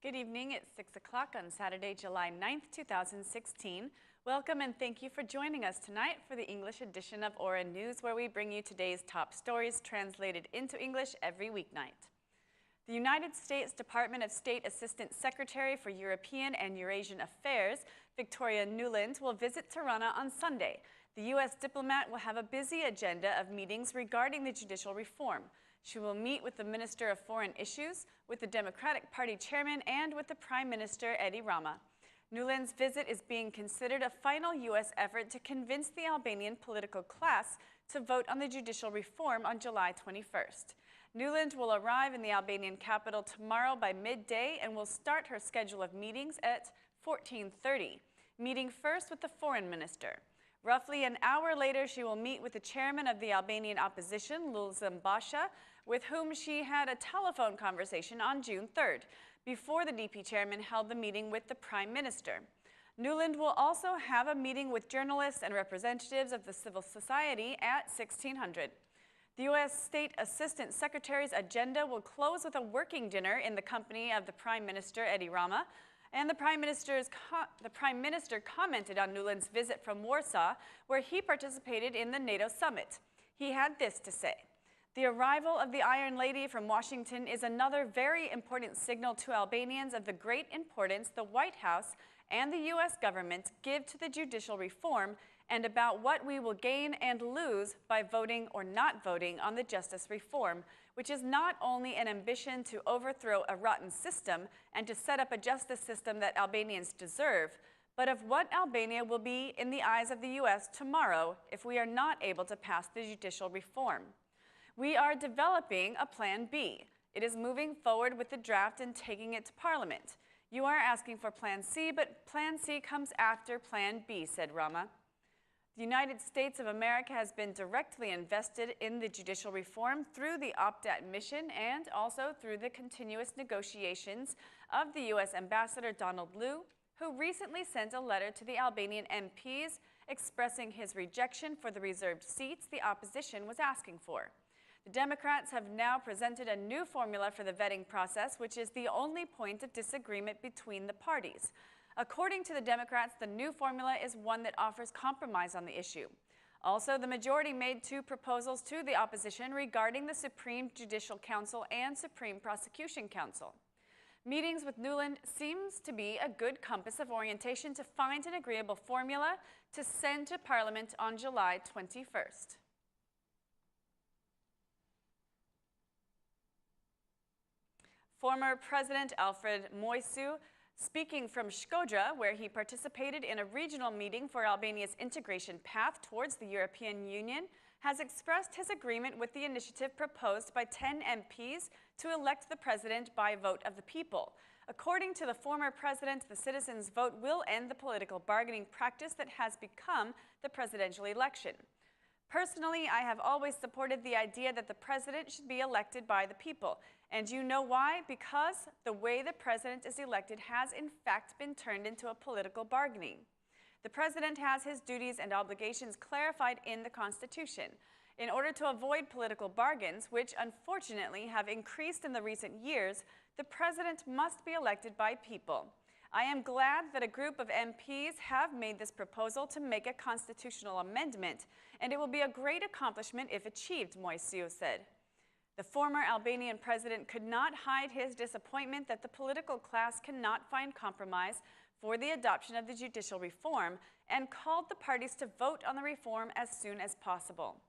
Good evening. It's 6 o'clock on Saturday, July 9th, 2016. Welcome and thank you for joining us tonight for the English edition of Aura News, where we bring you today's top stories translated into English every weeknight. The United States Department of State Assistant Secretary for European and Eurasian Affairs, Victoria Nuland, will visit Tirana on Sunday. The U.S. diplomat will have a busy agenda of meetings regarding the judicial reform. She will meet with the Minister of Foreign Issues, with the Democratic Party chairman, and with the Prime Minister, Edi Rama. Nuland's visit is being considered a final U.S. effort to convince the Albanian political class to vote on the judicial reform on July 21st. Nuland will arrive in the Albanian capital tomorrow by midday and will start her schedule of meetings at 14:30, meeting first with the foreign minister. Roughly an hour later, she will meet with the chairman of the Albanian opposition, Lulzim Basha, with whom she had a telephone conversation on June 3rd, before the DP chairman held the meeting with the prime minister. Nuland will also have a meeting with journalists and representatives of the civil society at 1600. The U.S. State Assistant Secretary's agenda will close with a working dinner in the company of the Prime Minister, Edi Rama, and the Prime Minister commented on Nuland's visit from Warsaw, where he participated in the NATO summit. He had this to say: "The arrival of the Iron Lady from Washington is another very important signal to Albanians of the great importance the White House and the U.S. government give to the judicial reform and about what we will gain and lose by voting or not voting on the justice reform, which is not only an ambition to overthrow a rotten system and to set up a justice system that Albanians deserve, but of what Albania will be in the eyes of the U.S. tomorrow if we are not able to pass the judicial reform. We are developing a Plan B. It is moving forward with the draft and taking it to Parliament. You are asking for Plan C, but Plan C comes after Plan B," said Rama. The United States of America has been directly invested in the judicial reform through the opt-out mission and also through the continuous negotiations of the U.S. Ambassador Donald Liu, who recently sent a letter to the Albanian MPs expressing his rejection for the reserved seats the opposition was asking for. The Democrats have now presented a new formula for the vetting process, which is the only point of disagreement between the parties. According to the Democrats, the new formula is one that offers compromise on the issue. Also, the majority made two proposals to the opposition regarding the Supreme Judicial Council and Supreme Prosecution Council. Meetings with Nuland seems to be a good compass of orientation to find an agreeable formula to send to Parliament on July 21st. Former President Alfred Muise, speaking from Shkodra, where he participated in a regional meeting for Albania's integration path towards the European Union, has expressed his agreement with the initiative proposed by 10 MPs to elect the president by vote of the people. According to the former president, the citizens' vote will end the political bargaining practice that has become the presidential election. Personally, I have always supported the idea that the president should be elected by the people. And you know why? Because the way the president is elected has in fact been turned into a political bargaining. The president has his duties and obligations clarified in the Constitution. In order to avoid political bargains, which unfortunately have increased in the recent years, the president must be elected by people. I am glad that a group of MPs have made this proposal to make a constitutional amendment, and it will be a great accomplishment if achieved, Muise said. The former Albanian president could not hide his disappointment that the political class cannot find compromise for the adoption of the judicial reform and called the parties to vote on the reform as soon as possible.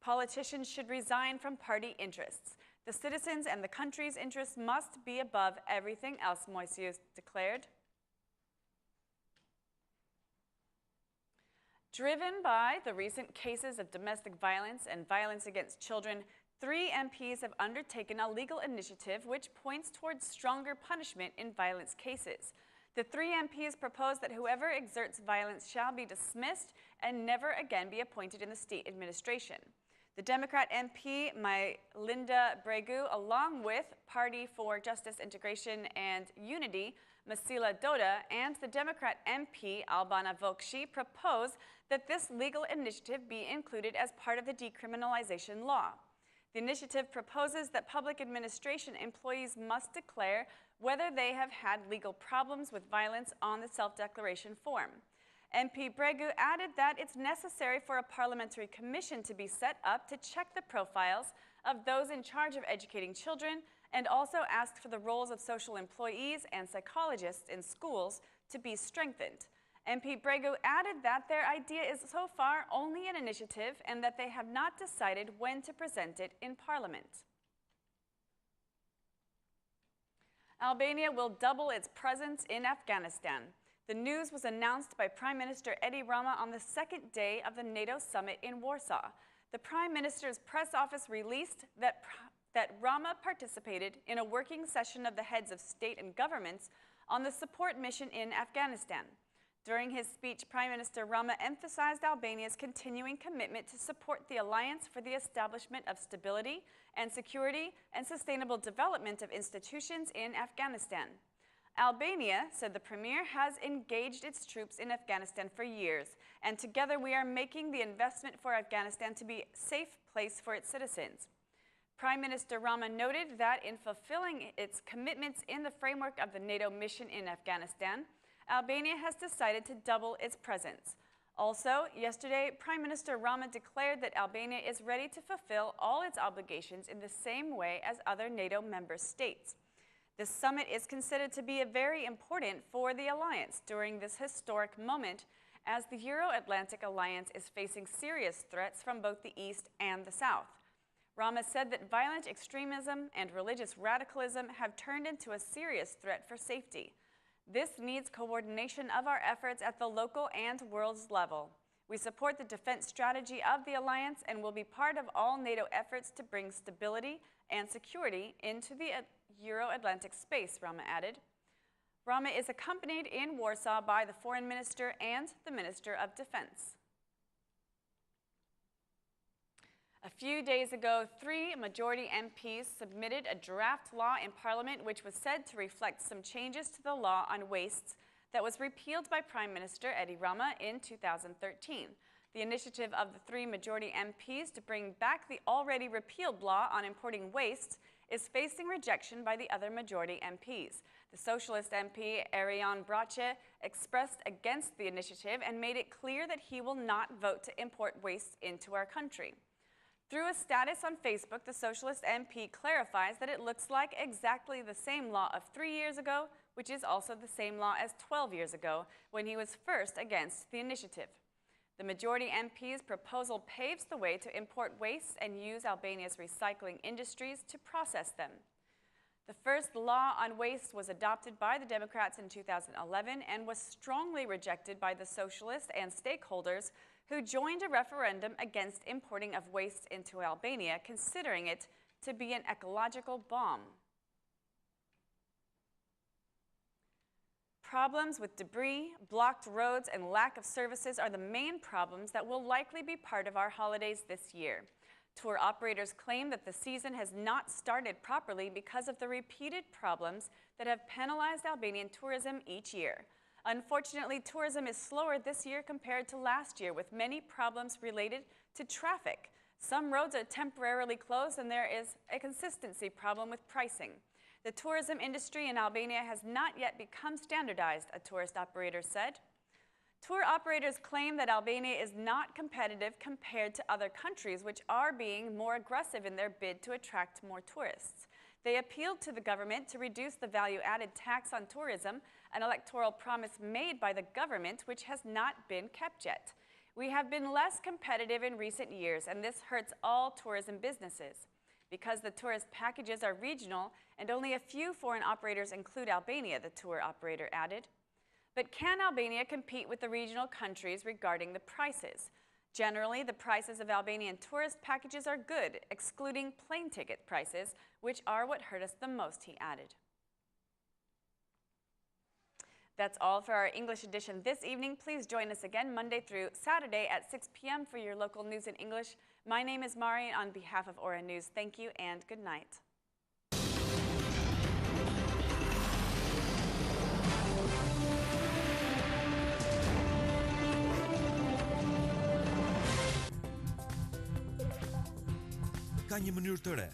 Politicians should resign from party interests. The citizens and the country's interests must be above everything else, Muise declared. Driven by the recent cases of domestic violence and violence against children, 3 MPs have undertaken a legal initiative which points towards stronger punishment in violence cases. The 3 MPs propose that whoever exerts violence shall be dismissed and never again be appointed in the state administration. The Democrat MP, Linda Bregu, along with Party for Justice, Integration and Unity, Masila Doda, and the Democrat MP, Albana Vokshi, propose that this legal initiative be included as part of the decriminalization law. The initiative proposes that public administration employees must declare whether they have had legal problems with violence on the self-declaration form. MP Bregu added that it's necessary for a parliamentary commission to be set up to check the profiles of those in charge of educating children, and also asked for the roles of social employees and psychologists in schools to be strengthened. MP Bregu added that their idea is so far only an initiative and that they have not decided when to present it in Parliament. Albania will double its presence in Afghanistan. The news was announced by Prime Minister Edi Rama on the second day of the NATO summit in Warsaw. The Prime Minister's press office released that Rama participated in a working session of the heads of state and governments on the support mission in Afghanistan. During his speech, Prime Minister Rama emphasized Albania's continuing commitment to support the Alliance for the establishment of stability and security and sustainable development of institutions in Afghanistan. Albania, said the Premier, has engaged its troops in Afghanistan for years, and together we are making the investment for Afghanistan to be a safe place for its citizens. Prime Minister Rama noted that in fulfilling its commitments in the framework of the NATO mission in Afghanistan, Albania has decided to double its presence. Also, yesterday, Prime Minister Rama declared that Albania is ready to fulfill all its obligations in the same way as other NATO member states. This summit is considered to be very important for the alliance during this historic moment, as the Euro-Atlantic alliance is facing serious threats from both the East and the South. Rama said that violent extremism and religious radicalism have turned into a serious threat for safety. This needs coordination of our efforts at the local and world level. We support the defense strategy of the alliance and will be part of all NATO efforts to bring stability and security into the Euro-Atlantic space, Rama added. Rama is accompanied in Warsaw by the Foreign Minister and the Minister of Defense. A few days ago, 3 majority MPs submitted a draft law in Parliament which was said to reflect some changes to the law on wastes that was repealed by Prime Minister Edi Rama in 2013. The initiative of the 3 majority MPs to bring back the already repealed law on importing wastes is facing rejection by the other majority MPs. The Socialist MP, Ariane Brace, expressed against the initiative and made it clear that he will not vote to import wastes into our country. Through a status on Facebook, the Socialist MP clarifies that it looks like exactly the same law of 3 years ago, which is also the same law as 12 years ago, when he was first against the initiative. The majority MP's proposal paves the way to import wastes and use Albania's recycling industries to process them. The first law on waste was adopted by the Democrats in 2011 and was strongly rejected by the Socialists and stakeholders who joined a referendum against importing of waste into Albania, considering it to be an ecological bomb. Problems with debris, blocked roads, and lack of services are the main problems that will likely be part of our holidays this year. Tour operators claim that the season has not started properly because of the repeated problems that have penalized Albanian tourism each year. Unfortunately, tourism is slower this year compared to last year, with many problems related to traffic. Some roads are temporarily closed, and there is a consistency problem with pricing. The tourism industry in Albania has not yet become standardized, a tourist operator said. Tour operators claim that Albania is not competitive compared to other countries, which are being more aggressive in their bid to attract more tourists. They appealed to the government to reduce the value-added tax on tourism, an electoral promise made by the government which has not been kept yet. We have been less competitive in recent years, and this hurts all tourism businesses. Because the tourist packages are regional and only a few foreign operators include Albania, the tour operator added. But can Albania compete with the regional countries regarding the prices? Generally, the prices of Albanian tourist packages are good, excluding plane ticket prices, which are what hurt us the most, he added. That's all for our English edition this evening. Please join us again Monday through Saturday at 6 p.m. for your local news in English. My name is Mari on behalf of Aura News. Thank you and good night. Ka një mënyrë të re